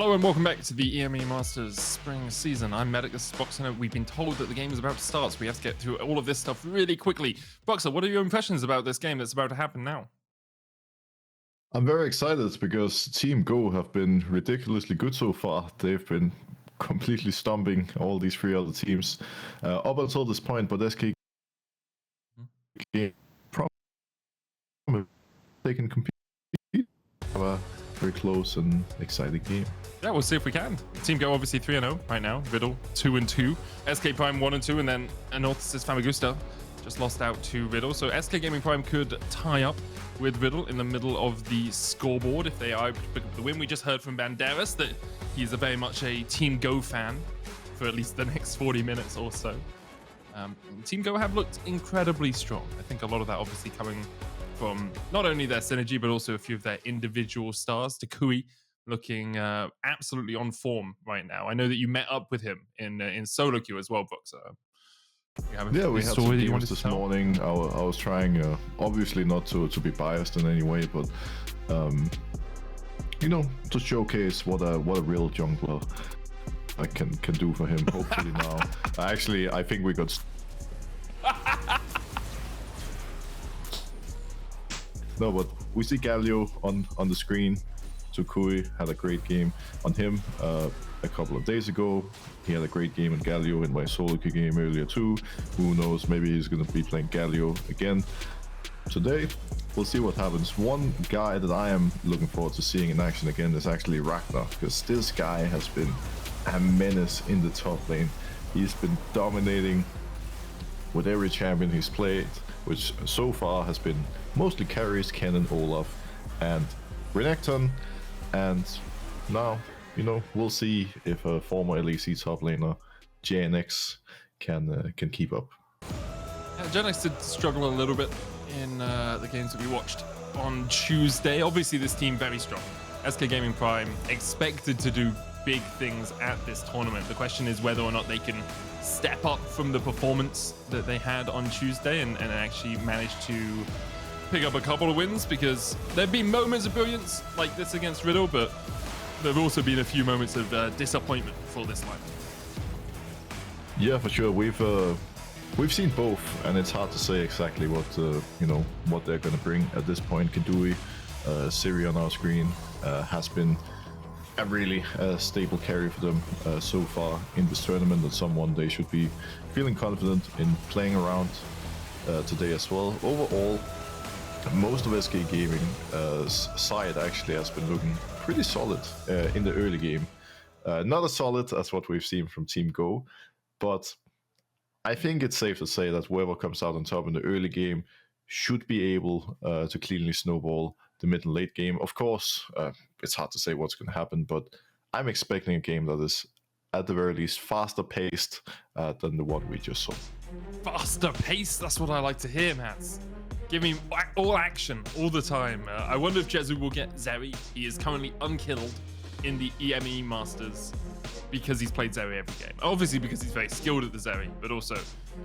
Hello and welcome back to the EMEA Masters Spring Season. I'm Medic, this is Boxer. We've been told that the game is about to start, so we have to get through all of this stuff really quickly. Boxer, what are your impressions about this game that's about to happen now? I'm very excited because Team Go have been ridiculously good so far. They've been completely stomping all these three other teams up until this point, but SK probably they can compete. Have a very close and exciting game. Yeah, we'll see if we can. Team Go obviously 3-0 right now. Riddle 2-2. SK Prime 1-2, and then Anorthus Famagusta just lost out to Riddle. So SK Gaming Prime could tie up with Riddle in the middle of the scoreboard if they are able to pick up the win. We just heard from Banderas that he's very much a Team Go fan for at least the next 40 minutes or so. Team Go have looked incredibly strong. I think a lot of that obviously coming from not only their synergy, but also a few of their individual stars. Toucouille looking absolutely on form right now. I know that you met up with him in solo queue as well, Boxer. Yeah, we had some games this morning. I was trying, obviously not to be biased in any way, but you know, to showcase what a real jungler I can do for him. Hopefully now. Actually, I think we got. No, but we see Galio on the screen. Toucouille had a great game on him a couple of days ago. He had a great game in Galio in my solo queue game earlier too. Who knows, maybe he's going to be playing Galio again today. We'll see what happens. One guy that I am looking forward to seeing in action again is actually Ragner, because this guy has been a menace in the top lane. He's been dominating with every champion he's played, which so far has been mostly carries, Kennen, Olaf, and Renekton. And now, you know, we'll see if a former LEC top laner, JNX, can keep up. JNX did struggle a little bit in the games that we watched on Tuesday. Obviously, this team very strong. SK Gaming Prime expected to do big things at this tournament. The question is whether or not they can step up from the performance that they had on Tuesday and actually manage to pick up a couple of wins, because there have been moments of brilliance like this against Riddle, but there have also been a few moments of disappointment for this line. Yeah, for sure. We've seen both, and it's hard to say exactly what you know, what they're going to bring at this point. Keduii, Zeri on our screen, has been a really stable carry for them so far in this tournament, and someone they should be feeling confident in playing around today as well. Overall, most of SK Gaming's side actually has been looking pretty solid in the early game. Not as solid as what we've seen from Team Go, but I think it's safe to say that whoever comes out on top in the early game should be able to cleanly snowball the mid and late game. Of course, it's hard to say what's going to happen, but I'm expecting a game that is, at the very least, faster paced than the one we just saw. Faster paced? That's what I like to hear, Mats. Give me all action all the time. I wonder if Jezu will get Zeri. He is currently unkilled in the EMEA Masters because he's played Zeri every game. Obviously because he's very skilled at the Zeri, but also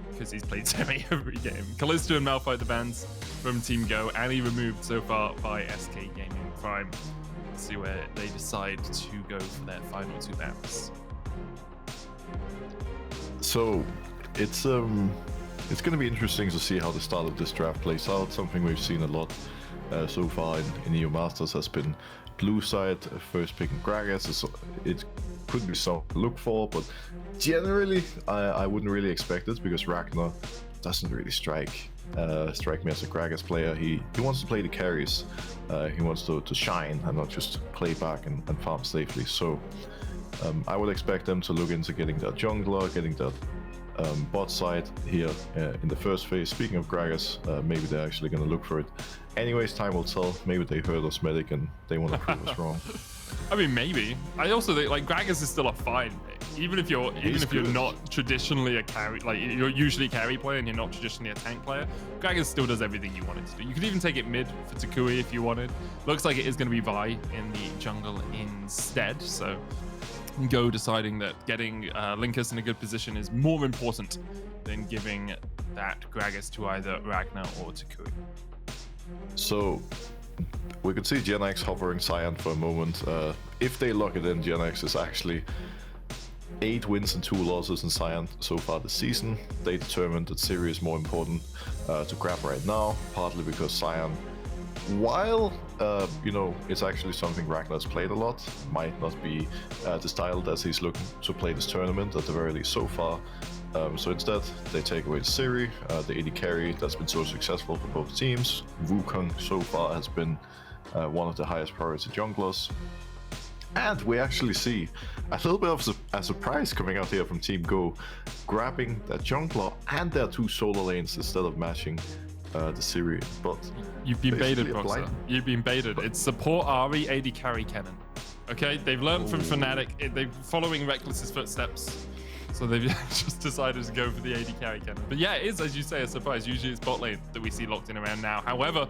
because he's played Zeri every game. Callisto and Malphite the bans from Team Go, Ahri removed so far by SK Gaming Prime. Let's see where they decide to go for their final two bans. So it's going to be interesting to see how the start of this draft plays out. Something we've seen a lot so far in EU Masters has been blue side first picking Gragas. It could be something to look for, but generally I wouldn't really expect it, because Ragner doesn't really strike me as a Gragas player. He wants to play the carries. He wants to shine and not just play back and farm safely. So I would expect them to look into getting that jungler, getting that bot side here in the first phase. Speaking of Gragas, maybe they're actually going to look for it. Anyways, time will tell. Maybe they heard us Medic and they want to prove us wrong. I mean, maybe. I also think like Gragas is still a fine pick. Even if you're not traditionally a carry, like you're usually a carry player and you're not traditionally a tank player, Gragas still does everything you want it to do. You could even take it mid for Toucouille if you wanted. Looks like it is going to be Vi in the jungle instead. So Go deciding that getting Lyncas in a good position is more important than giving that Gragas to either Ragner or Toucouille. So we could see Gen X hovering Cyan for a moment. If they lock it in, Gen X is actually 8 wins and 2 losses in Cyan so far this season. They determined that Zeri is more important to grab right now, partly because Cyan, while you know, it's actually something Ragner's played a lot, might not be the style that he's looking to play this tournament, at the very least so far. So instead, they take away Zeri, the AD carry that's been so successful for both teams. Wukong so far has been one of the highest priority junglers. And we actually see a little bit of a surprise coming out here from Team Go, grabbing their jungler and their 2 solo lanes instead of matching the Zeri. But you've been baited, Boxer. You've been baited. It's support Ahri, AD carry Kennen. Okay, they've learned from Fnatic. They're following Reckless's footsteps. So they've just decided to go for the AD carry Kennen. But yeah, it is, as you say, a surprise. Usually it's bot lane that we see locked in around now. However,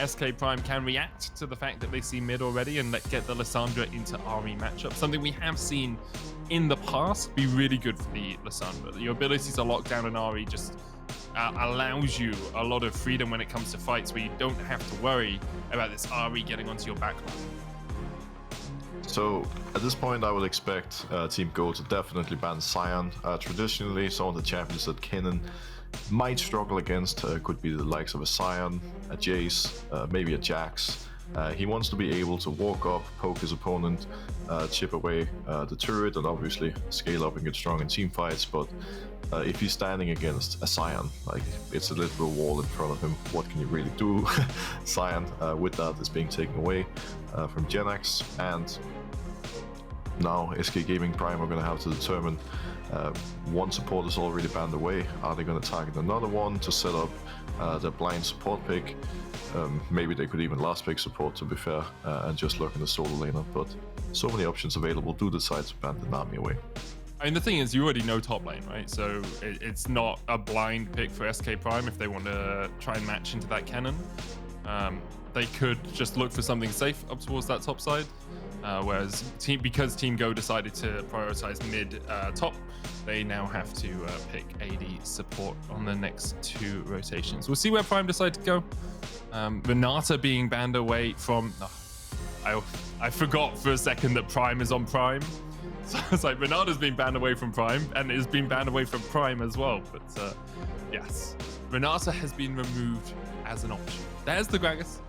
SK Prime can react to the fact that they see mid already and get the Lissandra into Ahri matchup. Something we have seen in the past be really good for the Lissandra. Your ability to lock down an Ahri just allows you a lot of freedom when it comes to fights where you don't have to worry about this Ahri getting onto your backline. So at this point, I would expect Team Go to definitely ban Cyan. Traditionally, some of the champions that Kennen might struggle against could be the likes of a Cyan, a Jace, maybe a Jax. He wants to be able to walk up, poke his opponent, chip away the turret, and obviously scale up and get strong in team fights. But if he's standing against a Cyan, like it's a literal wall in front of him, what can you really do? Cyan, with that, is being taken away from Gen X, and now SK Gaming Prime are going to have to determine one support is already banned away. Are they going to target another one to set up the blind support pick? Maybe they could even last pick support, to be fair, and just look in the solo laner. But so many options available. Do decide to ban the Nami away. I mean, the thing is, you already know top lane, right? So it's not a blind pick for SK Prime if they want to try and match into that Kennen. They could just look for something safe up towards that top side. Whereas because Team Go decided to prioritize mid top, they now have to pick AD support on the next 2 rotations. We'll see where Prime decide to go. Renata being banned away from... I forgot for a second that Prime is on Prime. So it's like Renata's been banned away from Prime and is being banned away from Prime as well. But yes, Renata has been removed as an option. There's the Gragas.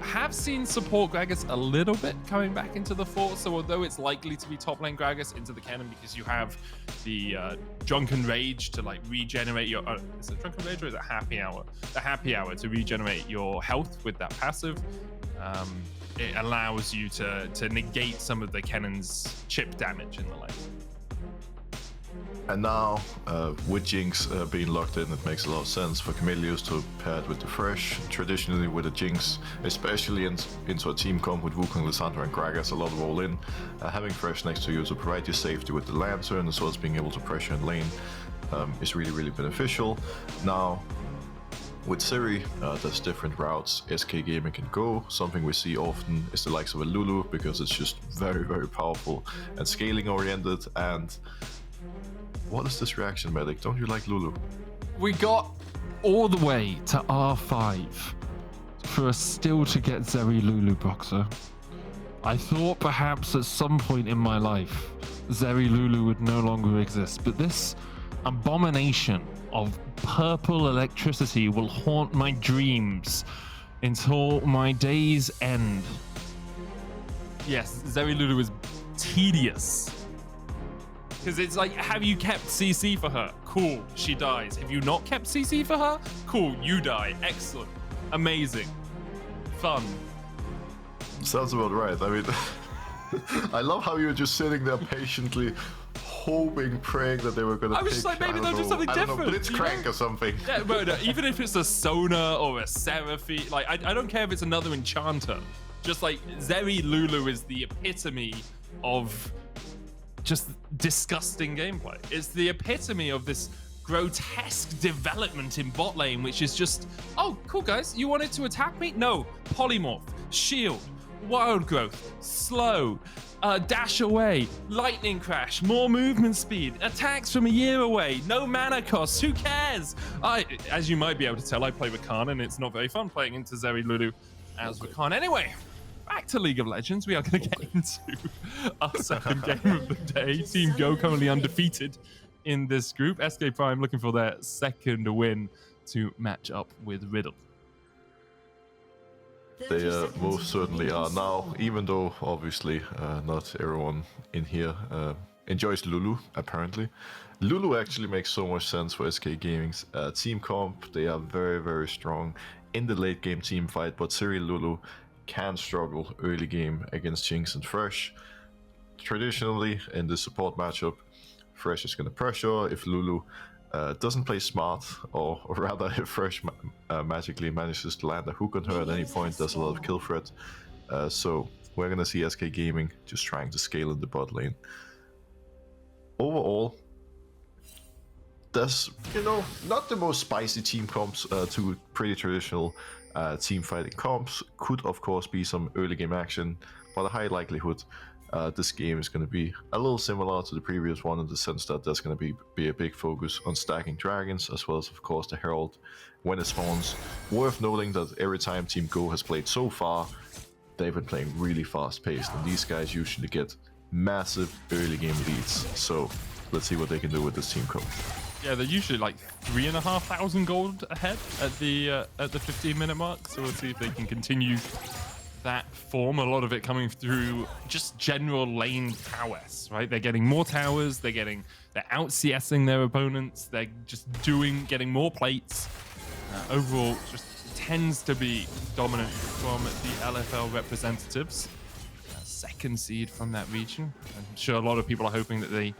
Have seen support Gragas a little bit coming back into the fort, so although it's likely to be top lane Gragas into the Kennen because you have the Drunken Rage to like regenerate your... is it Drunken Rage or is it Happy Hour? The Happy Hour to regenerate your health with that passive. It allows you to negate some of the Kennen's chip damage in the lane. And now, with Jinx being locked in, it makes a lot of sense for Kamilius to pair it with the Thresh. Traditionally with a Jinx, especially into a team comp with Wukong, Lissandra and Gragas, a lot of all-in. Having Thresh next to you to provide you safety with the Lantern, as well as being able to pressure in lane, is really, really beneficial. Now, with Zeri, there's different routes SK Gaming can go. Something we see often is the likes of a Lulu, because it's just very, very powerful and scaling oriented. And what is this reaction, Medic? Don't you like Lulu? We got all the way to R5 for us still to get Zeri Lulu, Boxer. I thought perhaps at some point in my life Zeri Lulu would no longer exist, but this abomination of purple electricity will haunt my dreams until my days end. Yes, Zeri Lulu is tedious. Because it's like, have you kept CC for her? Cool, she dies. Have you not kept CC for her? Cool, you die. Excellent. Amazing. Fun. Sounds about right. I mean, I love how you were just sitting there patiently hoping, praying that they were going to pick... I was just like, maybe they'll do something different. Blitzcrank or something. Yeah, but even if it's a Sona or a Seraphine, like, I don't care if it's another Enchanter. Just like, Zeri Lulu is the epitome of just disgusting gameplay. It's the epitome of this grotesque development in bot lane, which is just, oh, cool, guys. You wanted to attack me? No. Polymorph, shield, wild growth, slow, dash away, lightning crash, more movement speed, attacks from a year away, no mana costs, who cares? As you might be able to tell, I play with Khan and it's not very fun playing into Zeri Lulu. as we can. Anyway, back to League of Legends. We are going to get into our second game of the day. Team Go currently undefeated in this group. SK Prime looking for their second win to match up with Riddle. They most certainly are now, even though obviously not everyone in here enjoys Lulu, apparently. Lulu actually makes so much sense for SK Gaming's team comp. They are very, very strong in the late game team fight, but Zeri Lulu can struggle early game against Jinx and Thresh. Traditionally, in the support matchup, Thresh is going to pressure. If Lulu doesn't play smart, or rather if Thresh magically manages to land a hook on her at any point, there's a lot of kill threat. So we're going to see SK Gaming just trying to scale in the bot lane. Overall, there's, you know, not the most spicy team comps to pretty traditional team fighting comps. Could of course be some early game action, but a high likelihood this game is going to be a little similar to the previous one in the sense that there's going to be a big focus on stacking dragons, as well as of course the Herald when it spawns. Worth noting that every time Team Go has played so far, they've been playing really fast paced, and these guys usually get massive early game leads. So let's see what they can do with this team comp. Yeah, they're usually like 3,500 gold ahead at the 15-minute mark. So we'll see if they can continue that form. A lot of it coming through just general lane prowess, right? They're getting more towers, they're out CSing their opponents, they're just getting more plates. Overall, just tends to be dominant from the LFL representatives. Second seed from that region. I'm sure a lot of people are hoping that they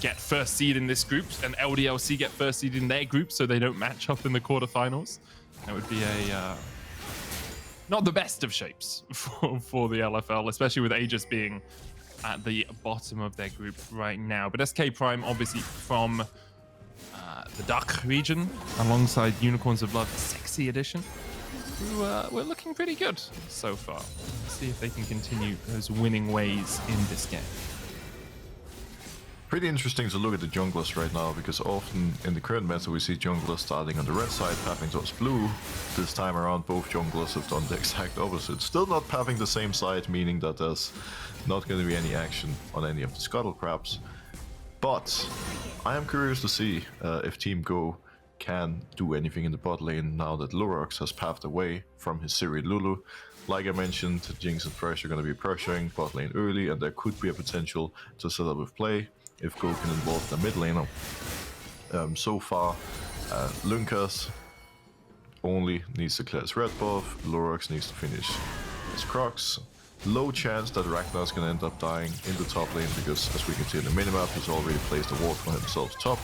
get first seed in this group and LDLC get first seed in their group so they don't match up in the quarterfinals. That would be a not the best of shapes for the LFL, especially with Aegis being at the bottom of their group right now. But SK Prime, obviously from the Dark region, alongside Unicorns of Blood Sexy Edition, who we're looking pretty good so far. Let's see if they can continue those winning ways in this game. Pretty interesting to look at the junglers right now, because often in the current meta we see junglers starting on the red side, pathing towards blue. This time around both junglers have done the exact opposite. Still not pathing the same side, meaning that there's not going to be any action on any of the scuttle crabs. But I am curious to see if Team Go can do anything in the bot lane now that Lurox has pathed away from his Zeri Lulu. Like I mentioned, Jinx and Thresh are going to be pressuring bot lane early, and there could be a potential to set up with play if Go can involve the mid laner. So far, Lyncas only needs to clear his red buff, Lurox needs to finish his Crocs. Low chance that Ragner is going to end up dying in the top lane, because as we can see in the minimap, he's already placed a ward for himself top,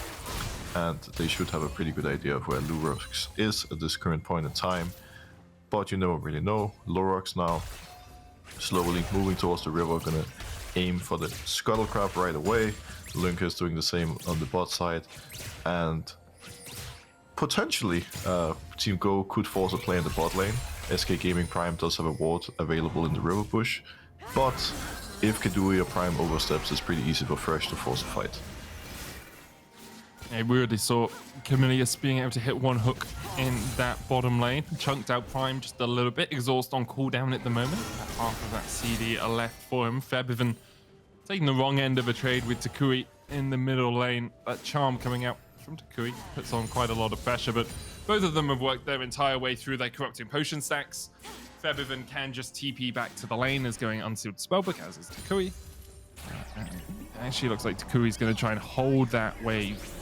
and they should have a pretty good idea of where Lurox is at this current point in time. But you never really know. Lurox now slowly moving towards the river, gonna aim for the scuttle crab right away. Lyncas doing the same on the bot side, and potentially Team Go could force a play in the bot lane. SK Gaming Prime does have a ward available in the river bush, but if Keduii or Prime oversteps, it's pretty easy for Thresh to force a fight. Yeah, we already saw Kamilius being able to hit one hook in that bottom lane. Chunked out Prime just a little bit. Exhaust on cooldown at the moment. Half of that CD are left for him. FEBIVEN taking the wrong end of a trade with Toucouille in the middle lane. That charm coming out from Toucouille puts on quite a lot of pressure, but both of them have worked their entire way through their corrupting potion stacks. FEBIVEN can just TP back to the lane as going unsealed spellbook, as is Toucouille. Actually looks like Toucouille's going to try and hold that wave.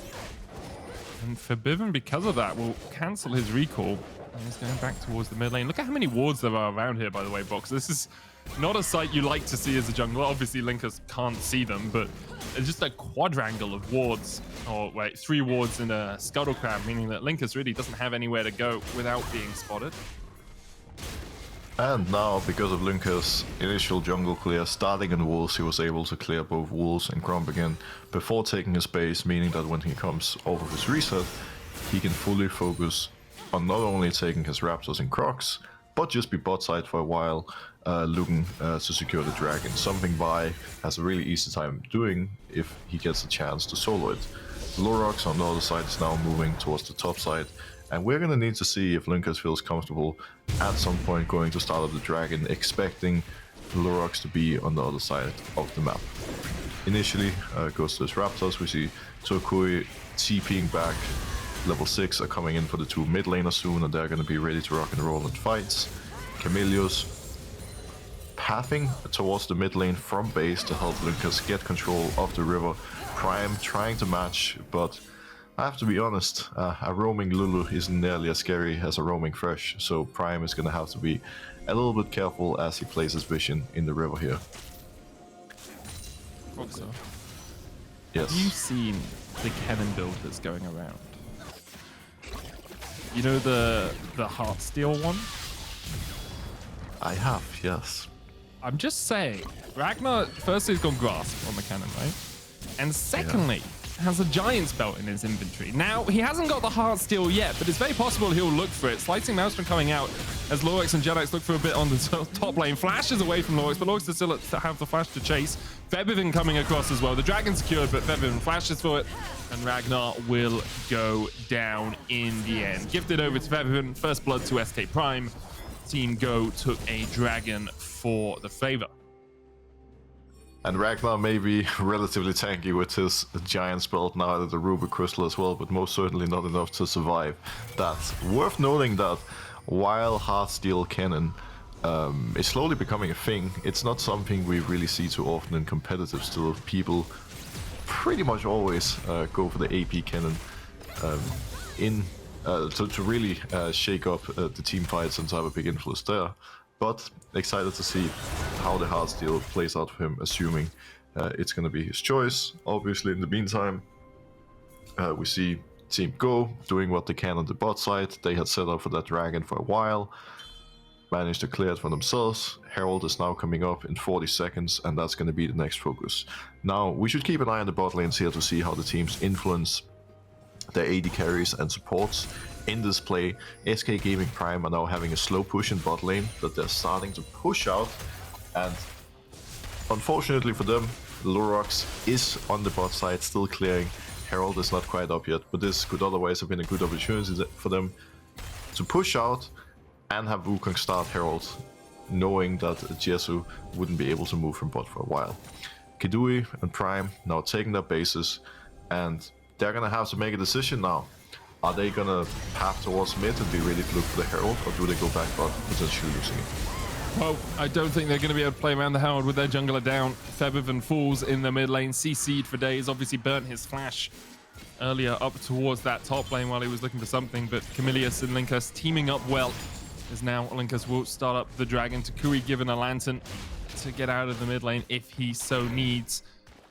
And FEBIVEN, because of that, will cancel his recall. And he's going back towards the mid lane. Look at how many wards there are around here, by the way, Box. This is not a sight you like to see as a jungler. Obviously, Lyncas can't see them, but it's just a quadrangle of wards. Or, wait, 3 wards in a scuttle crab, meaning that Lyncas really doesn't have anywhere to go without being spotted. And now, because of Lyncas' initial jungle clear, starting in Wolves, he was able to clear both Wolves and Gromp again before taking his base, meaning that when he comes off of his reset, he can fully focus on not only taking his Raptors and Crocs, but just be bot side for a while, looking to secure the dragon. Something Vi has a really easy time doing if he gets a chance to solo it. Lurox on the other side is now moving towards the top side, And we're going to need to see if Lyncas feels comfortable at some point going to start up the dragon, expecting Lurox to be on the other side of the map. Initially, goes to his Raptors. We see Toucouille TPing back. Level 6 are coming in for the two mid laners soon, and they're going to be ready to rock and roll in fights. Kamilius pathing towards the mid lane from base to help Lyncas get control of the river. Prime trying to match, but I have to be honest, a roaming Lulu isn't nearly as scary as a roaming Thresh, so Prime is going to have to be a little bit careful as he plays his vision in the river here. Also, Yes. have you seen the Kennen build that's going around? You know the Heartsteel one? I have, yes. I'm just saying, Ragner firstly has gone Grasp on the cannon, right? And secondly, has a Giant's Belt in his inventory. Now, he hasn't got the Heartsteel yet, but it's very possible he'll look for it. Slicing Maelstrom coming out as Lurox and Jedax look for a bit on the top lane. Flashes away from Lurox, but Lurox does still have the flash to chase. FEBIVEN coming across as well. The dragon secured, but FEBIVEN flashes for it, and Ragnar will go down in the end. Gifted over to FEBIVEN. First blood to SK Prime. Team Go took a dragon for the favor. And Ragnar may be relatively tanky with his Giant's Belt now at the Ruby Crystal as well, but most certainly not enough to survive. That's worth noting that while Heartsteel Kennen is slowly becoming a thing, it's not something we really see too often in competitive still. People pretty much always go for the AP Kennen to really shake up the team fights and to have a big influence there. But excited to see how the Heartsteel plays out for him, assuming it's going to be his choice. Obviously, in the meantime, we see Team Go doing what they can on the bot side. They had set up for that dragon for a while, managed to clear it for themselves. Herald is now coming up in 40 seconds, and that's going to be the next focus. Now, we should keep an eye on the bot lanes here to see how the teams influence their AD carries and supports in this play. SK Gaming Prime are now having a slow push in bot lane that they're starting to push out, and unfortunately for them, Lurox is on the bot side still clearing. Herald is not quite up yet, but this could otherwise have been a good opportunity for them to push out and have Wukong start Herald, knowing that Jezu wouldn't be able to move from bot for a while. Keduii and Prime now taking their bases, and they're gonna have to make a decision now. Are they gonna path towards mid and be ready to look for the Herald, or do they go back bot, potentially losing it? Well, I don't think they're going to be able to play around the Herald with their jungler down. FEBIVEN falls in the mid lane. CC'd for days. Obviously burnt his flash earlier up towards that top lane while he was looking for something. But Kamilius and Lyncas teaming up well, as now Lyncas will start up the dragon. Toucouille given a lantern to get out of the mid lane if he so needs.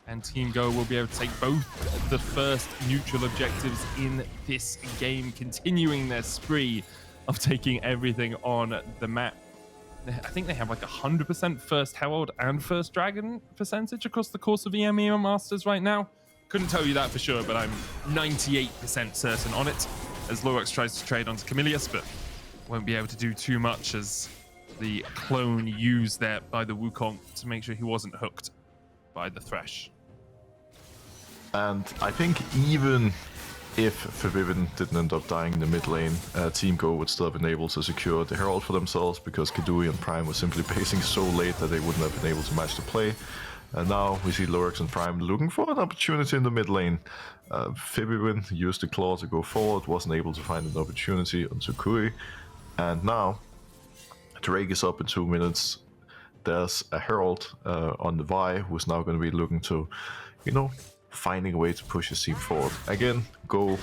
And Team Go will be able to take both the first neutral objectives in this game, continuing their spree of taking everything on the map. I think they have like 100% first Herald and first Dragon percentage across the course of EMEA Masters right now. Couldn't tell you that for sure, but I'm 98% certain on it, as Lurox tries to trade onto Kamilius, but won't be able to do too much as the clone used there by the Wukong to make sure he wasn't hooked by the Thresh. And I think even if FEBIVEN didn't end up dying in the mid lane, Team Go would still have been able to secure the Herald for themselves, because Keduii and Prime were simply pacing so late that they wouldn't have been able to match the play. And now we see Lurox and Prime looking for an opportunity in the mid lane. FEBIVEN used the claw to go forward, wasn't able to find an opportunity on Toucouille. And now Drake is up in 2 minutes. There's a Herald on the Vi, who's now going to be looking to, finding a way to push his team forward. Again, Go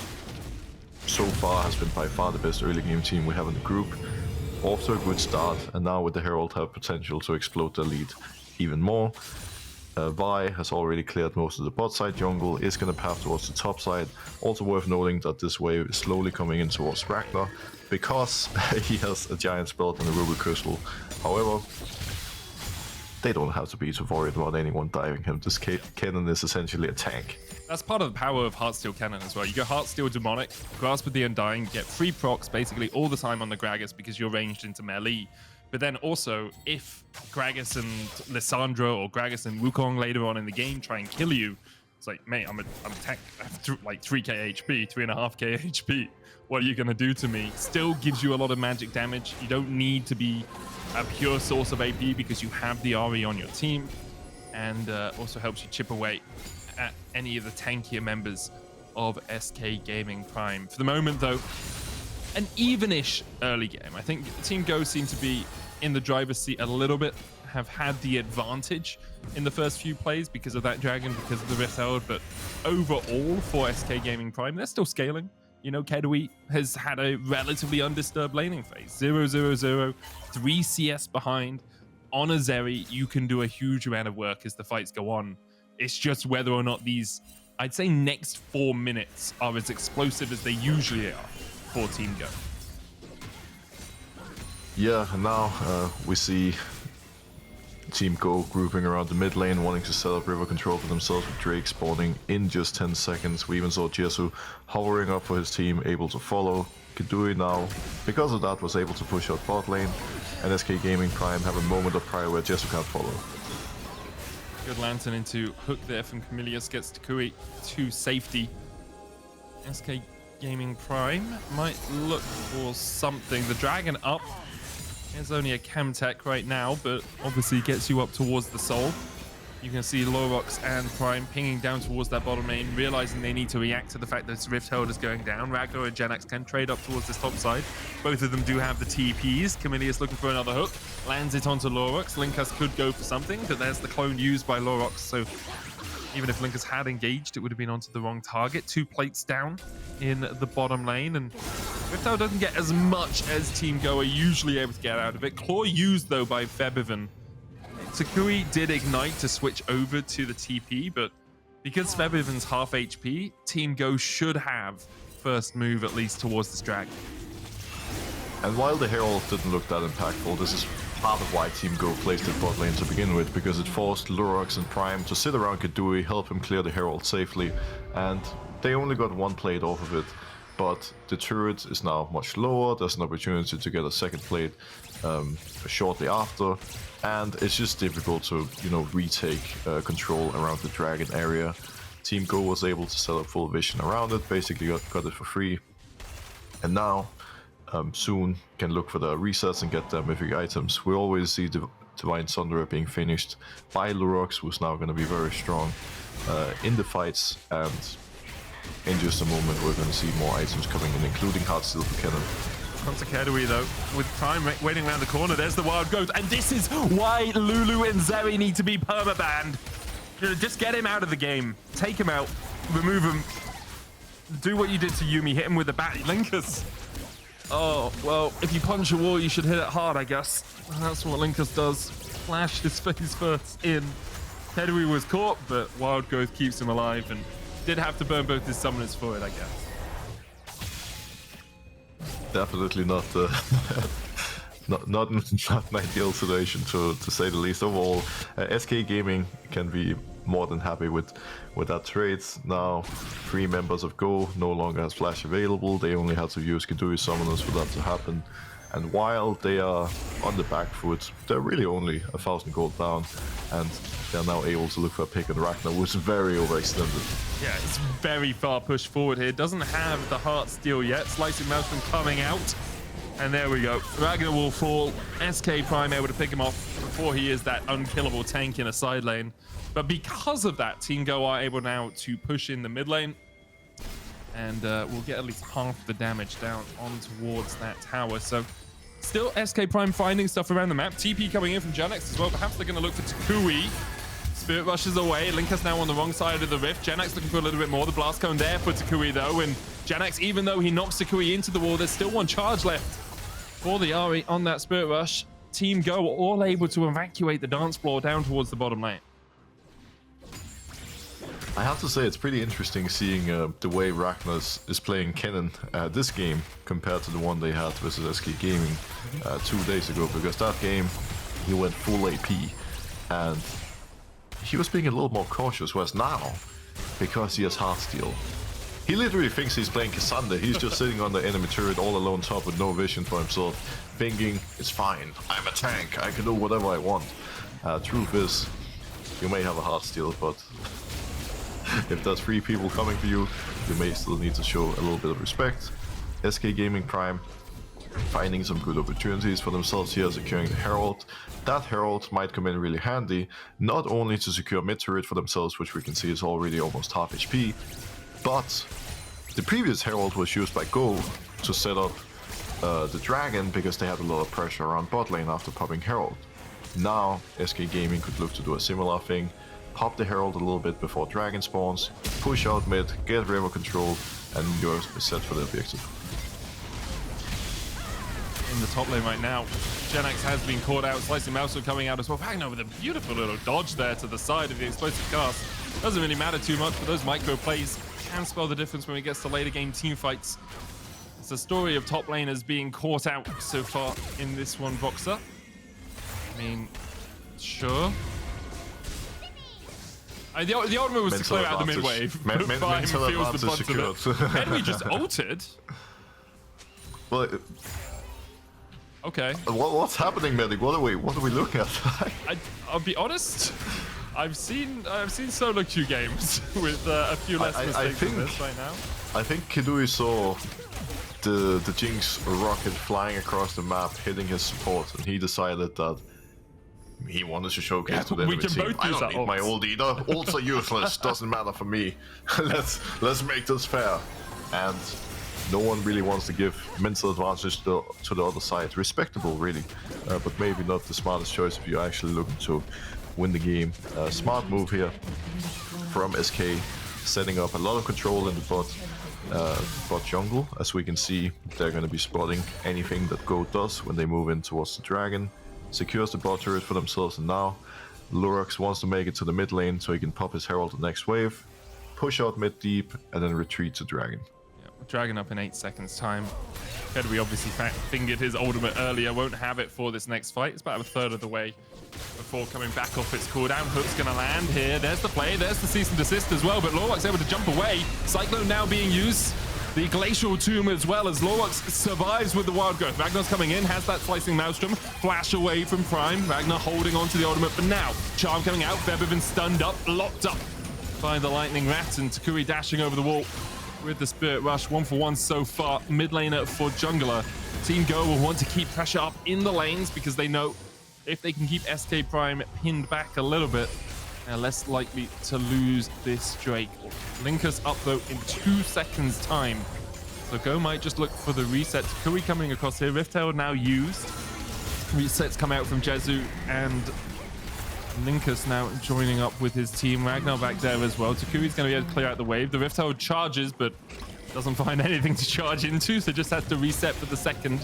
so far has been by far the best early game team we have in the group. Off to a good start, and now with the Herald have potential to explode their lead even more. Vi has already cleared most of the bot side. Jungle is going to path towards the top side. Also worth noting that this wave is slowly coming in towards Ragnar, because he has a Giant's Belt and a Ruby Crystal. However, they don't have to be too worried about anyone diving him. This Kennen is essentially a tank. That's part of the power of Heartsteel Kennen as well. You go Heartsteel Demonic, Grasp with the Undying, get free procs basically all the time on the Gragas because you're ranged into melee. But then also, if Gragas and Lissandra or Gragas and Wukong later on in the game try and kill you, it's like, mate, I'm a tank. I have like 3k HP, 3.5k HP. what are you going to do to me? Still gives you a lot of magic damage. You don't need to be a pure source of AP because you have the Ahri on your team, and also helps you chip away at any of the tankier members of SK Gaming Prime. For the moment, though, an even-ish early game. I think Team Go seem to be in the driver's seat a little bit, have had the advantage in the first few plays because of that dragon, because of the Rift Herald, but overall for SK Gaming Prime, they're still scaling. You know, Keduii has had a relatively undisturbed laning phase. 0-0-0, 3 CS behind. On a Zeri, you can do a huge amount of work as the fights go on. It's just whether or not these, I'd say, next 4 minutes are as explosive as they usually are for Team Go. Yeah, and now we see Team Go grouping around the mid lane, wanting to set up river control for themselves, with Drake spawning in just 10 seconds. We even saw Jezu hovering up for his team, able to follow. Keduii now, because of that, was able to push out bot lane, and SK Gaming Prime have a moment of pride where Jezu can't follow. Good lantern into hook there from Kamilius, gets Toucouille to safety. SK Gaming Prime might look for something. The dragon up. There's only a chem tech right now, but obviously gets you up towards the soul. You can see Lurox and Prime pinging down towards that bottom lane, realizing they need to react to the fact that this Rift Herald is going down. Ragner and Genax can trade up towards this top side. Both of them do have the TPs. Kamilius looking for another hook, lands it onto Lurox. Lyncas could go for something, but there's the clone used by Lurox, so even if Lyncas had engaged, it would have been onto the wrong target. 2 plates down in the bottom lane, and Rift Herald doesn't get as much as Team Go are usually able to get out of it. Claw used, though, by FEBIVEN. Toucouille did ignite to switch over to the TP, but because FEBIVEN's half HP, Team Go should have first move at least towards this dragon. And while the Herald didn't look that impactful, this is part of why Team Go placed it bot lane to begin with, because it forced Lurox and Prime to sit around Keduii, help him clear the Herald safely, and they only got 1 plate off of it. But the turret is now much lower. There's an opportunity to get a second plate shortly after, and it's just difficult to, you know, retake control around the dragon area. Team Go was able to set up full vision around it, basically got it for free, and now soon can look for the resets and get their mythic items. We always see Divine Lissandra being finished by Lurox, who's now going to be very strong in the fights, and in just a moment we're going to see more items coming in, including Heartsteel for Kennen. Comes to Keduii, though, with Prime waiting around the corner. There's the wild goat, and this is why Lulu and Zeri need to be permabanned. Just get him out of the game. Take him out. Remove him. Do what you did to Yuumi. Hit him with the bat. Lyncas. Oh, well, if you punch a wall, you should hit it hard, I guess. That's what Lyncas does. Flash his face first in. Keduii was caught, but wild growth keeps him alive, and did have to burn both his summoners for it, I guess. Definitely not not an ideal situation to say the least. Overall, SK Gaming can be more than happy with that trade. Now 3 members of Go no longer has flash available. They only had to use Keduii summoners for that to happen, and while they are on the back foot, they're really only 1,000 gold down, and they're now able to look for a pick on Ragner, which is very overextended. Yeah, it's very far pushed forward here. Doesn't have the Heartsteel yet. Slicing Maelstrom coming out. And there we go. Ragnar will fall. SK Prime able to pick him off before he is that unkillable tank in a side lane. But because of that, Team Go are able now to push in the mid lane. And we'll get at least half the damage down on towards that tower. So still SK Prime finding stuff around the map. TP coming in from Genax as well. Perhaps they're going to look for Toucouille. Spirit rushes away. Lyncas now on the wrong side of the rift. Genax looking for a little bit more. The blast cone there for Toucouille though. And Genax, even though he knocks Toucouille into the wall, there's still 1 charge left for the Ahri on that Spirit Rush. Team Go are all able to evacuate the dance floor down towards the bottom lane. I have to say it's pretty interesting seeing the way Ragnar is playing Kennen this game compared to the one they had versus SK Gaming 2 days ago, because that game he went full AP and he was being a little more cautious, whereas now, because he has Heartsteel, he literally thinks he's playing Cassandra. He's just sitting on the enemy turret all alone top with no vision for himself, thinking, it's fine, I'm a tank, I can do whatever I want. Truth is, you may have a Heartsteel, but if there's 3 people coming to you, you may still need to show a little bit of respect. SK Gaming Prime finding some good opportunities for themselves here, securing the Herald. That Herald might come in really handy, not only to secure mid turret for themselves, which we can see is already almost half HP, but the previous Herald was used by Go to set up the Dragon because they had a lot of pressure around bot lane after popping Herald. Now SK Gaming could look to do a similar thing, pop the Herald a little bit before Dragon spawns, push out mid, get river control, and you're set for the objective. In the top lane right now, Jenax has been caught out, Slicing Maelstrom coming out as well. Ragner with a beautiful little dodge there to the side of the explosive cast. Doesn't really matter too much, but those micro plays can spell the difference when it gets to later game team fights. It's the story of top laners being caught out so far in this one, Boxer. I mean, sure. The ultimate was to clear out the mid wave, but Prime feels the brunt of it. Keduii just ulted. Well, okay. What's happening, Medic? What are we looking at? I'll be honest. I've seen solo queue games with a few less mistakes than this right now. I think Keduii saw the Jinx rocket flying across the map, hitting his support, and he decided that he wanted to showcase to them. We can both use I don't need my ult either. Ults are useless. Doesn't matter for me. let's make this fair. And no one really wants to give mental advantage to the other side. Respectable, really, but maybe not the smartest choice if you're actually looking to win the game. Smart move here from SK, setting up a lot of control in the bot jungle. As we can see, they're going to be spotting anything that Go does when they move in towards the Dragon. Secures the bot turret for themselves, and now Lurox wants to make it to the mid lane so he can pop his Herald the next wave, push out mid deep, and then retreat to Dragon. Dragon up in 8 seconds time. Keduii obviously fingered his ultimate earlier, won't have it for this next fight. It's about a third of the way before coming back off its cooldown. Hook's gonna land here. There's the play, there's the cease and desist as well, but Lurox able to jump away. Cyclone now being used. The Glacial Tomb as well, as Lurox survives with the Wild Growth. Ragnar's coming in, has that Slicing Maelstrom. Flash away from Prime. Ragnar holding on to the ultimate for now. Charm coming out, FEBIVEN stunned up, locked up by the Lightning Rat, and Toucouille dashing over the wall with the Spirit Rush. 1-for-1 so far. Mid laner for jungler. Team Go will want to keep pressure up in the lanes because they know if they can keep SK Prime pinned back a little bit, they're less likely to lose this Drake. Lyncas up though in 2 seconds time. So Go might just look for the reset. Toucouille coming across here. Rift Herald now used. Resets come out from Jezu, and Lyncas now joining up with his team. Ragnar back there as well. Toucouille's going to be able to clear out the wave. The Rift Herald charges, but doesn't find anything to charge into, so just has to reset for the second.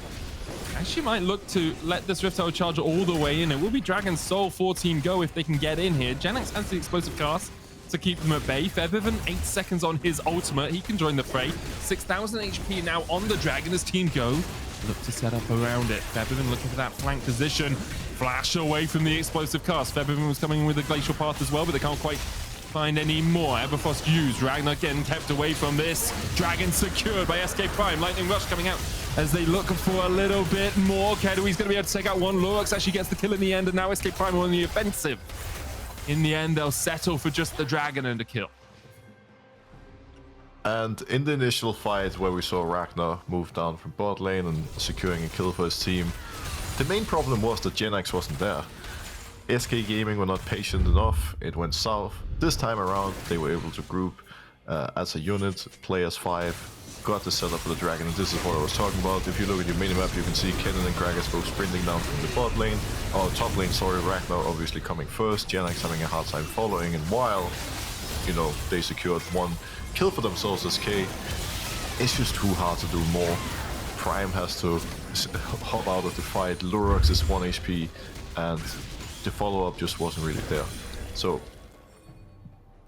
Actually might look to let this Rift Herald charge all the way in. It will be Dragon's Soul for Team Go if they can get in here. Jenax has the explosive cast to keep them at bay. FEBIVEN 8 seconds on his ultimate. He can join the fray. 6,000 HP now on the Dragon as Team Go look to set up around it. FEBIVEN looking for that flank position. Flash away from the explosive cast. FEBIVEN was coming with a glacial path as well, but they can't quite find any more. Everfrost used. Ragnar getting kept away from this. Dragon secured by SK Prime. Lightning Rush coming out as they look for a little bit more. Keduii's going to be able to take out one. Lurox actually gets the kill in the end, and now SK Prime on the offensive. In the end, they'll settle for just the Dragon and a kill. And in the initial fight where we saw Ragnar move down from bot lane and securing a kill for his team, the main problem was that Jenax wasn't there. SK Gaming were not patient enough, it went south. This time around, they were able to group as a unit, play as 5, got the setup for the Dragon, and this is what I was talking about. If you look at your minimap, you can see Kennen and Gragas both sprinting down from the bot lane, or top lane, sorry, Ragnar obviously coming first, Jenax having a hard time following, and while, you know, they secured one kill for themselves, SK, it's just too hard to do more. Prime has to hop out of the fight, Lurox is 1 HP, and the follow-up just wasn't really there. So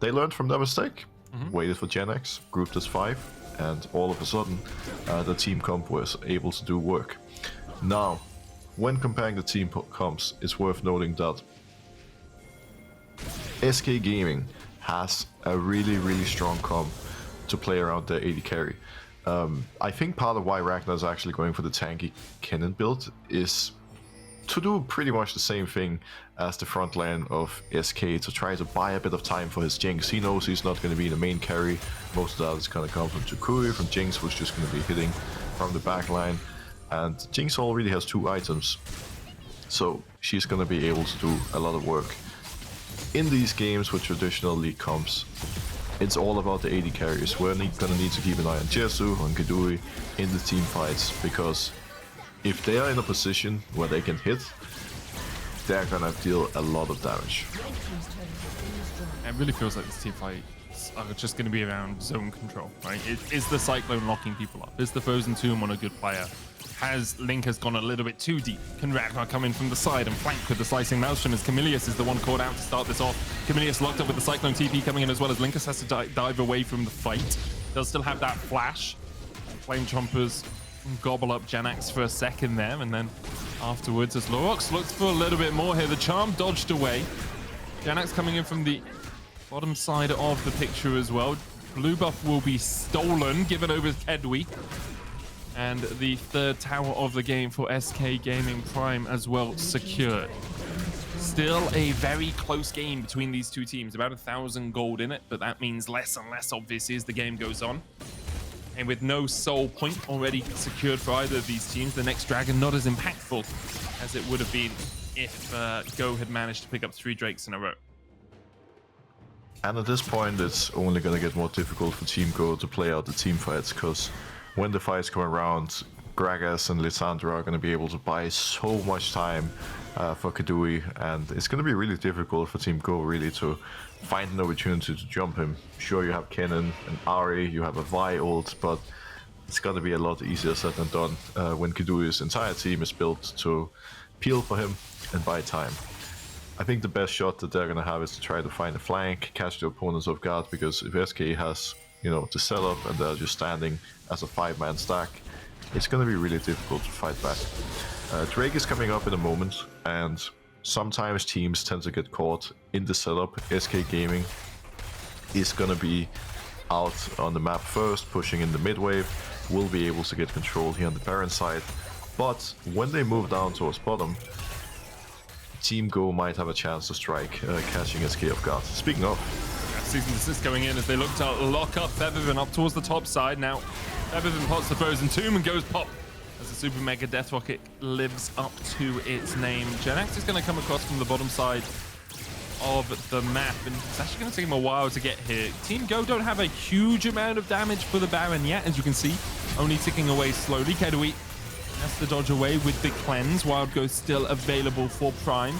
they learned from their mistake, waited for Jenax, grouped as 5, and all of a sudden the team comp was able to do work. Now, when comparing the team comps, it's worth noting that SK Gaming has a really strong comp to play around the AD carry. I think part of why Ragnar is actually going for the tanky Kennen build is to do pretty much the same thing as the front line of SK, to try to buy a bit of time for his Jinx. He knows he's not going to be the main carry. Most of that is going to come from Toucouille, from Jinx, who's just going to be hitting from the back line, and Jinx already has 2 items, so she's gonna be able to do a lot of work. In these games with traditional league comps, it's all about the AD carries. We're gonna need to keep an eye on Jezu, on Keduii in the team fights, because if they are in a position where they can hit, they're gonna deal a lot of damage. It really feels like this team fights are just going to be around zone control, right? Is the Cyclone locking people up? Is the Frozen Tomb on a good player? Has Lyncas gone a little bit too deep? Can Ragner come in from the side and flank with the slicing Maelstrom as Kamilius is the one caught out to start this off? Kamilius locked up with the Cyclone TP coming in as well as Lyncas has to dive away from the fight. Does still have that flash. Flame Chompers gobble up Janax for a second there, and then afterwards as Lurox looks for a little bit more here. The charm dodged away. Janax coming in from the bottom side of the picture as well. Blue buff will be stolen, given over to Keduii. And the 3rd tower of the game for SK Gaming Prime as well secured. Still a very close game between these two teams. About 1,000 gold in it, but that means less and less obviously as the game goes on. And with no soul point already secured for either of these teams, the next dragon not as impactful as it would have been if Go had managed to pick up 3 Drakes in a row. And at this point, it's only going to get more difficult for Team Go to play out the team fights, because when the fights come around, Gragas and Lissandra are going to be able to buy so much time for Keduii, and it's going to be really difficult for Team Go really to find an opportunity to jump him. Sure, you have Kennen and Ahri, you have a Vi ult, but it's going to be a lot easier said than done when Keduii's entire team is built to peel for him and buy time. I think the best shot that they're going to have is to try to find a flank, catch the opponents off guard, because if SK has, you know, the setup and they're just standing as a 5-man stack, it's going to be really difficult to fight back. Drake is coming up in a moment, and sometimes teams tend to get caught in the setup. SK Gaming is going to be out on the map first, pushing in the mid wave, will be able to get control here on the Baron side, but when they move down towards bottom, Team Go might have a chance to strike, catching SK off guard. Speaking of, Season assist going in as they look to lock up FEBIVEN up towards the top side. Now, FEBIVEN pots the Frozen Tomb and goes pop as the Super Mega Death Rocket lives up to its name. Janax is going to come across from the bottom side of the map, and it's actually going to take him a while to get here. Team Go don't have a huge amount of damage for the Baron yet, as you can see, only ticking away slowly. Keduii has to dodge away with the cleanse. Wild Ghost still available for Prime.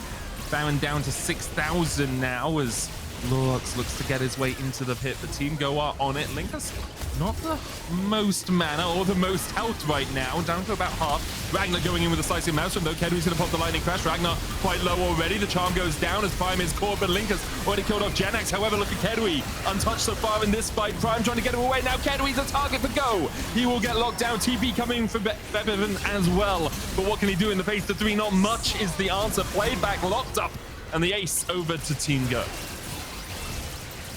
Baron down to 6,000 now as Lurox looks to get his way into the pit. The Team Go are on it. Lyncas not the most mana or the most health right now, down to about half. Ragner going in with a slicing Maelstrom, though Keduii's going to pop the lightning crash. Ragner quite low already. The charm goes down as Prime is caught, but Lyncas already killed off Janax. However, look at Keduii, untouched so far in this fight. Prime trying to get him away. Now Keduii's a target for Go. He will get locked down. TP coming for FEBIVEN as well. But what can he do in the face of 3? Not much is the answer. Played back, locked up, and the ace over to Team Go.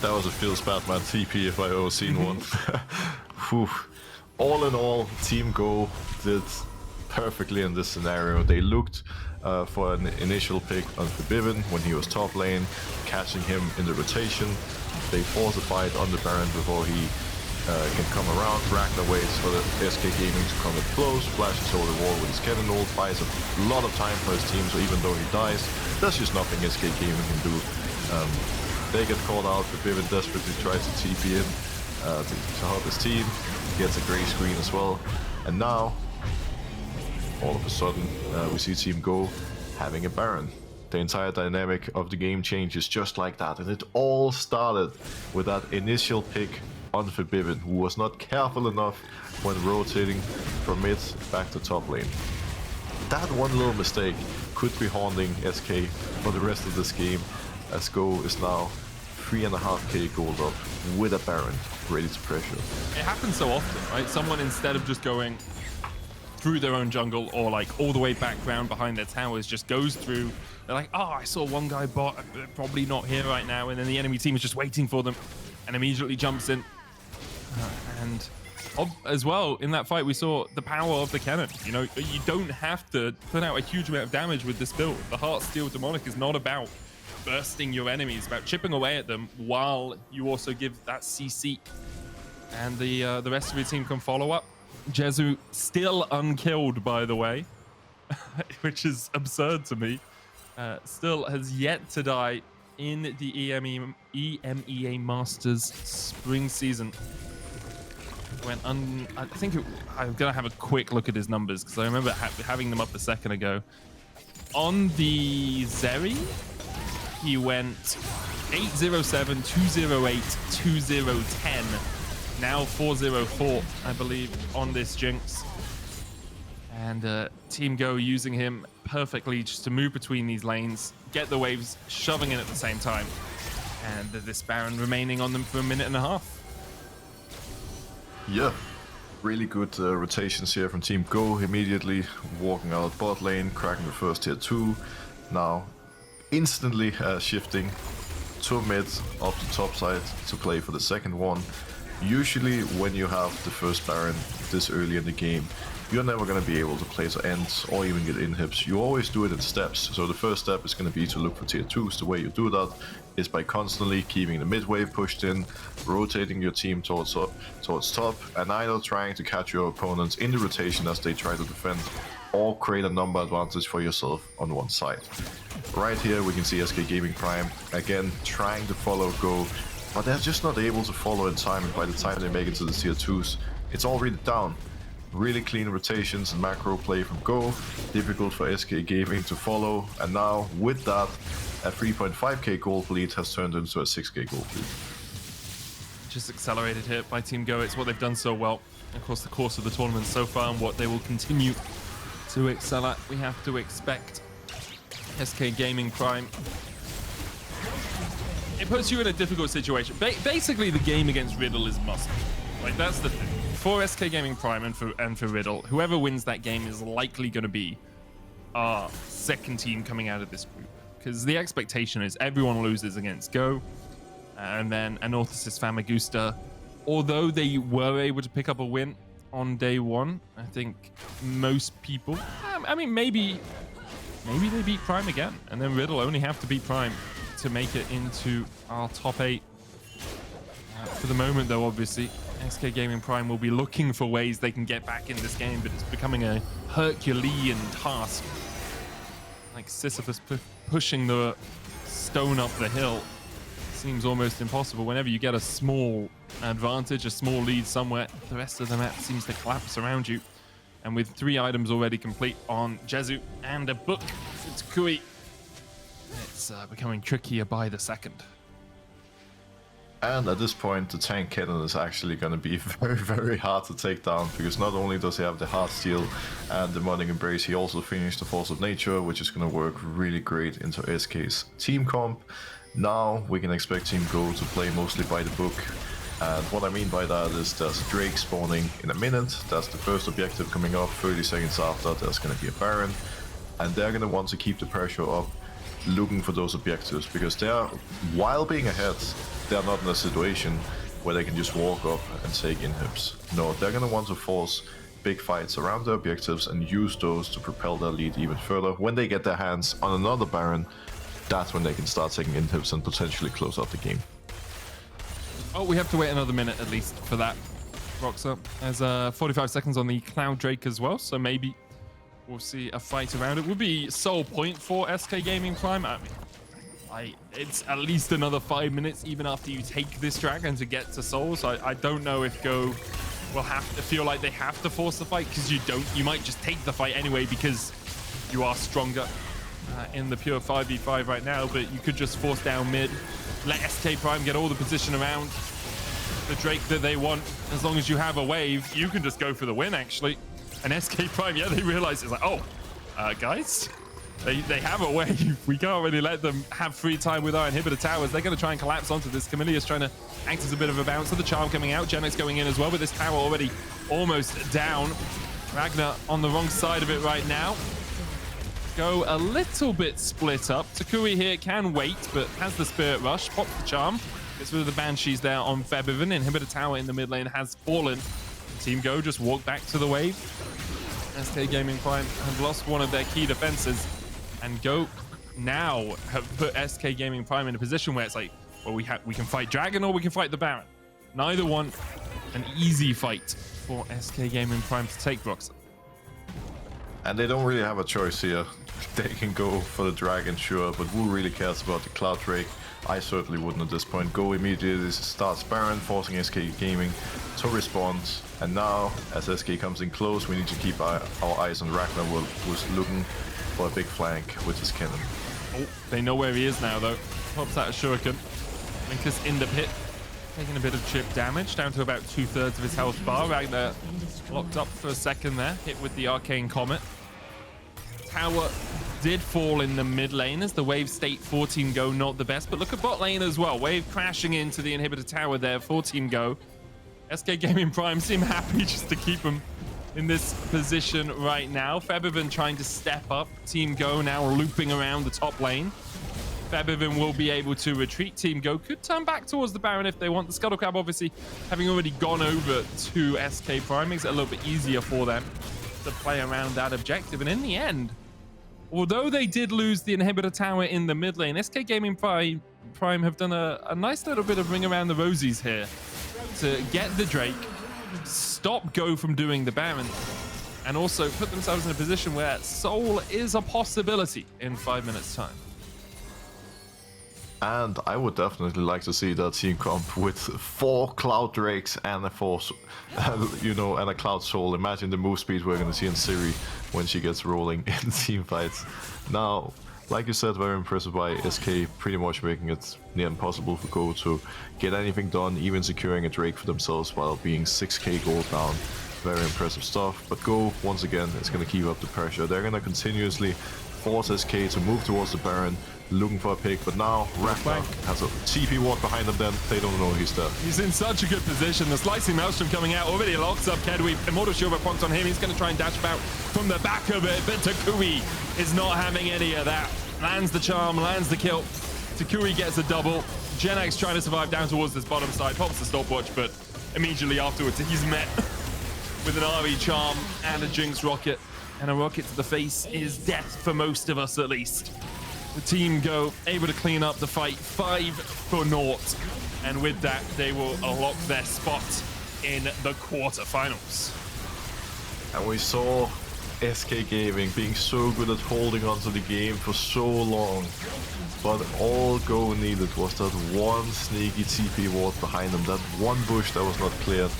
that was a feels bad man TP if I ever seen one. Whew. All in all, Team Go did perfectly in this scenario. They looked for an initial pick on FEBIVEN when he was top lane, catching him in the rotation. They force a fight on the Baron before he can come around. Ragner waits for the SK Gaming to come in close, flashes over the wall with his Kennen ult, buys a lot of time for his team, so even though he dies, there's just nothing SK Gaming can do. They get called out, FEBIVEN desperately tries to TP in to help his team. He gets a grey screen as well. And now, all of a sudden, we see Team Go having a Baron. The entire dynamic of the game changes just like that. And it all started with that initial pick on FEBIVEN, who was not careful enough when rotating from mid back to top lane. That one little mistake could be haunting SK for the rest of this game, as Go is now 3.5k gold up with a Baron ready to pressure. It happens so often, right? Someone, instead of just going through their own jungle or like all the way back round behind their towers, just goes through. They're like, oh, I saw one guy bot, probably not here right now, and then the enemy team is just waiting for them and immediately jumps in. And as well, in that fight, we saw the power of the Kennen. You know, you don't have to put out a huge amount of damage with this build. The Heartsteel Demonic is not about bursting your enemies, it's about chipping away at them while you also give that CC. And the rest of your team can follow up. Jezu still unkilled, by the way, which is absurd to me. Still has yet to die in the EMEA Masters spring season. I think I'm gonna have a quick look at his numbers because I remember having them up a second ago. On the Zeri, he went 807, 208, 2010. Now 404, I believe, on this Jinx. And Team Go using him perfectly just to move between these lanes, get the waves shoving in at the same time. And this Baron remaining on them for a minute and a half. Yeah, really good rotations here from Team Go. Immediately walking out bot lane, cracking the first tier 2. Now instantly shifting to mid off the top side to play for the second one. Usually when you have the first Baron this early in the game, you're never going to be able to play to ends or even get inhibs. You always do it in steps. So the first step is going to be to look for tier 2s. The way you do that is by constantly keeping the mid wave pushed in, rotating your team towards top, and either trying to catch your opponents in the rotation as they try to defend, or create a number advantage for yourself on one side. Right here we can see SK Gaming Prime again trying to follow Go, but they're just not able to follow in time, and by the time they make it to the tier 2s, it's already down. Really clean rotations and macro play from Go, difficult for SK Gaming to follow, and now with that, a 3.5k gold lead has turned into a 6k gold lead. Just accelerated here by Team Go. It's what they've done so well across the course of the tournament so far, and what they will continue to excel at. We have to expect SK Gaming Prime. It puts you in a difficult situation. Basically, the game against Riddle is must. Like, that's the thing. For SK Gaming Prime and for Riddle, whoever wins that game is likely going to be our second team coming out of this group. Because the expectation is everyone loses against Go, and then Anorthosis Famagusta, although they were able to pick up a win on day one, I think most people, I mean, maybe they beat Prime again, and then Riddle only have to beat Prime to make it into our top 8. For the moment, though, obviously, SK Gaming Prime will be looking for ways they can get back in this game, but it's becoming a Herculean task. Like Sisyphus pushing the stone up the hill seems almost impossible. Whenever you get a small advantage, a small lead somewhere, the rest of the map seems to collapse around you. And with 3 items already complete on Jezu and a book for Toucouille, it's becoming trickier by the second. And at this point, the tank Kennen is actually going to be very, very hard to take down, because not only does he have the Heart Steel and Demonic Embrace, he also finished the Force of Nature, which is going to work really great into SK's team comp. Now we can expect Team Go to play mostly by the book. And what I mean by that is there's Drake spawning in a minute. That's the first objective coming up. 30 seconds after, there's going to be a Baron. And they're going to want to keep the pressure up, looking for those objectives, because they're, while being ahead, they're not in a situation where they can just walk up and take inhibs. No, they're going to want to force big fights around their objectives and use those to propel their lead even further. When they get their hands on another Baron, that's when they can start taking inhibs and potentially close out the game. Oh, we have to wait another minute at least for that, Roxa. There's 45 seconds on the Cloud Drake as well, so maybe we'll see a fight around it. Would be soul point for SK Gaming Prime. I mean, it's at least another 5 minutes even after you take this dragon to get to soul. So I don't know if Go will have to feel like they have to force the fight, because you might just take the fight anyway because you are stronger in the pure 5v5 right now. But you could just force down mid, let SK Prime get all the position around the Drake that they want. As long as you have a wave, you can just go for the win actually. And SK Prime, yeah, they realize it's like, oh, guys, they have a wave. We can't really let them have free time with our inhibitor towers. They're going to try and collapse onto this. Kamilius trying to act as a bit of a bouncer. The charm coming out. Genix going in as well, with this tower already almost down. Ragner on the wrong side of it right now. Go a little bit split up. Toucouille here can wait, but has the Spirit Rush. Pops the charm. Gets rid of the Banshees there on FEBIVEN. Inhibitor tower in the mid lane has fallen. Team Go just walk back to the wave. SK Gaming Prime have lost one of their key defenses, and Go now have put SK Gaming Prime in a position where it's like, well, we can fight Dragon or we can fight the Baron. Neither one an easy fight for SK Gaming Prime to take, Broxer. And they don't really have a choice here. They can go for the dragon, sure, but who really cares about the Cloud Drake? I certainly wouldn't at this point. Go immediately, starts Baron, forcing SK Gaming to respond. And now, as SK comes in close, we need to keep our eyes on Ragner, who's looking for a big flank with his Kennen. Oh, they know where he is now, though. Pops out a shuriken. Lyncas in the pit, taking a bit of chip damage, down to about 2/3 of his health bar. Ragner locked up for a second there, hit with the Arcane Comet. Tower did fall in the mid lane as the wave state for Team Go, not the best, but look at bot lane as well. Wave crashing into the inhibitor tower there for Team Go. SK Gaming Prime seem happy just to keep them in this position right now. FEBIVEN trying to step up. Team Go now looping around the top lane. FEBIVEN will be able to retreat. Team Go could turn back towards the Baron if they want. The Scuttle Crab obviously having already gone over to SK Prime makes it a little bit easier for them to play around that objective. And in the end, although they did lose the inhibitor tower in the mid lane, SK Gaming Prime have done a nice little bit of ring around the rosies here to get the Drake, stop Go from doing the Baron, and also put themselves in a position where Soul is a possibility in 5 minutes time. And I would definitely like to see that team comp with 4 Cloud Drakes and a 4, you know, and a Cloud Soul. Imagine the move speed we're going to see in Zeri when she gets rolling in team fights. Now, like you said, very impressive by SK, pretty much making it near impossible for Go to get anything done, even securing a Drake for themselves while being 6k gold down. Very impressive stuff. But Go, once again, is going to keep up the pressure. They're going to continuously force SK to move towards the Baron, looking for a pick, but now Ragnar has a TP ward behind him, then they don't know he's there. He's in such a good position. The Slicing Maelstrom coming out, already locks up Keduii. Immortal Shield points on him. He's going to try and dash about from the back of it, but Toucouille is not having any of that. Lands the charm, lands the kill. Toucouille gets a double. Genax trying to survive down towards this bottom side, pops the stopwatch, but immediately afterwards he's met with an Ahri charm and a Jinx rocket. And a rocket to the face is death for most of us, at least. The Team Go able to clean up the fight 5-0. And with that, they will unlock their spot in the quarterfinals. And we saw SK Gaming being so good at holding onto the game for so long. But all Go needed was that one sneaky TP ward behind them, that one bush that was not cleared.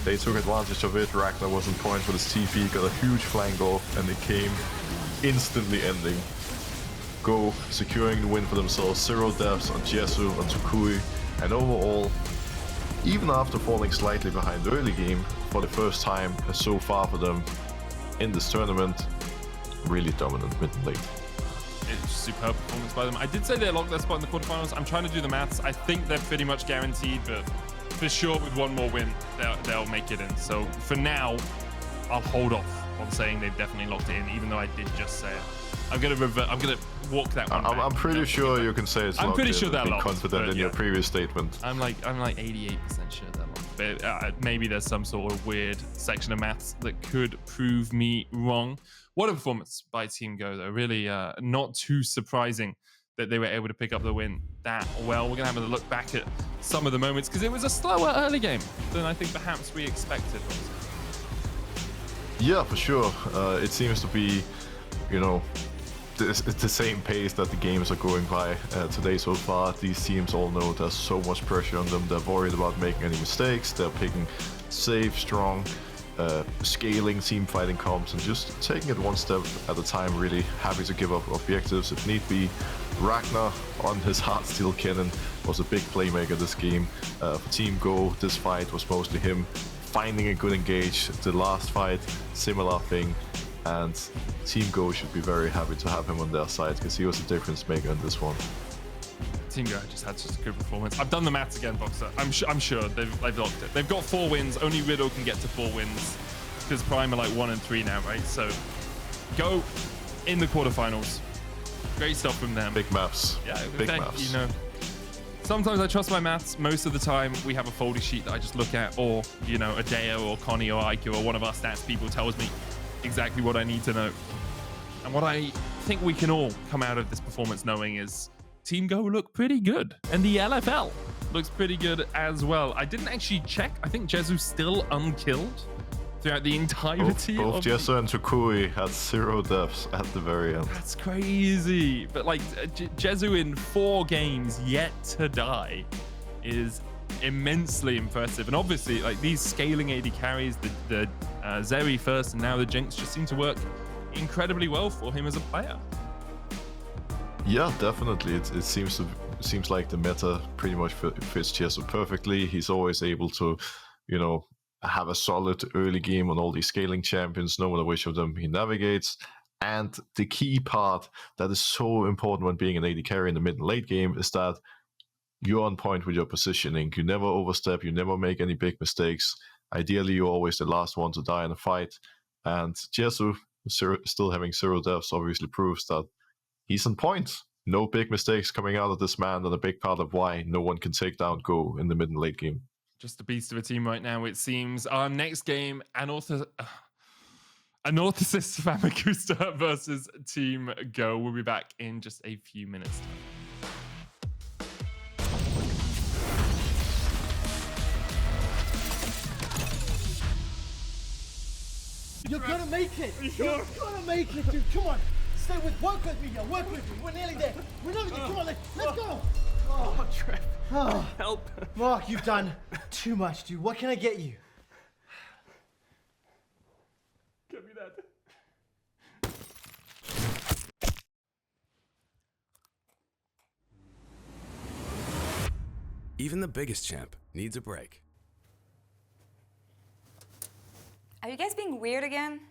They took advantage of it. Ragnar was on point with his TP, got a huge flank off, and it came instantly ending. Go securing the win for themselves, 0 deaths on Jezu, on Toucouille, and overall, even after falling slightly behind early game for the first time so far for them in this tournament, really dominant mid and late. It's superb performance by them. I did say they locked their spot in the quarterfinals. I'm trying to do the maths. I think they're pretty much guaranteed, but for sure with one more win, they'll make it in. So for now, I'll hold off on saying they've definitely locked it in, even though I did just say it. I'm gonna walk that one back. I'm pretty sure you can say it's locked. I'm pretty sure they're locked. Confident in your previous statement. I'm like 88% sure they're locked. But maybe there's some sort of weird section of maths that could prove me wrong. What a performance by Team Go, though. Really not too surprising that they were able to pick up the win that well. We're gonna have a look back at some of the moments because it was a slower early game than I think perhaps we expected. Yeah, for sure. It seems to be, you know, it's the same pace that the games are going by today so far. These teams all know there's so much pressure on them. They're worried about making any mistakes. They're picking safe, strong, scaling team fighting comps and just taking it one step at a time, really happy to give up objectives if need be. Ragnar on his Heartsteel Kennen was a big playmaker this game. For Team Go, this fight was mostly him finding a good engage. The last fight, similar thing. And Team Go should be very happy to have him on their side because he was a difference maker in this one. Team Go just had such a good performance. I've done the maths again, Boxer. I'm sure they've locked it. They've got 4 wins. Only Riddle can get to 4 wins because Prime are like 1 and 3 now, right? So Go in the quarterfinals. Great stuff from them. Big maths. Yeah, big maths. You know, sometimes I trust my maths. Most of the time, we have a folder sheet that I just look at, or you know, Adeo or Connie or IQ or one of our stats people tells me exactly what I need to know. And what I think we can all come out of this performance knowing is Team Go look pretty good, and the LFL looks pretty good as well. I didn't actually check. I think Jezu's still unkilled throughout the entirety Both of Jezu and Toucouille had 0 deaths at the very end. That's crazy. But like Jezu in 4 games yet to die is immensely impressive. And obviously, like these scaling AD carries, the Zeri first and now the Jinx just seem to work incredibly well for him as a player. Yeah, definitely. It seems like the meta pretty much fits Jezu perfectly. He's always able to, you know, have a solid early game on all these scaling champions, no matter which of them he navigates. And the key part that is so important when being an AD carry in the mid and late game is that you're on point with your positioning. You never overstep, you never make any big mistakes. Ideally, you're always the last one to die in a fight. And Jezu, still having 0 deaths, obviously proves that he's on point. No big mistakes coming out of this man, and a big part of why no one can take down Go in the mid and late game. Just a beast of a team right now, it seems. Our next game, Anorthosis Famagusta versus Team Go. We'll be back in just a few minutes' time. You're gonna make it! You're gonna make it, dude! Come on! Stay with, work with me, yo! Work with me! We're nearly there! We're nearly there! Come on, let's go! Oh, Trev. Oh. Help. Mark, you've done too much, dude. What can I get you? Give me that. Even the biggest champ needs a break. Are you guys being weird again?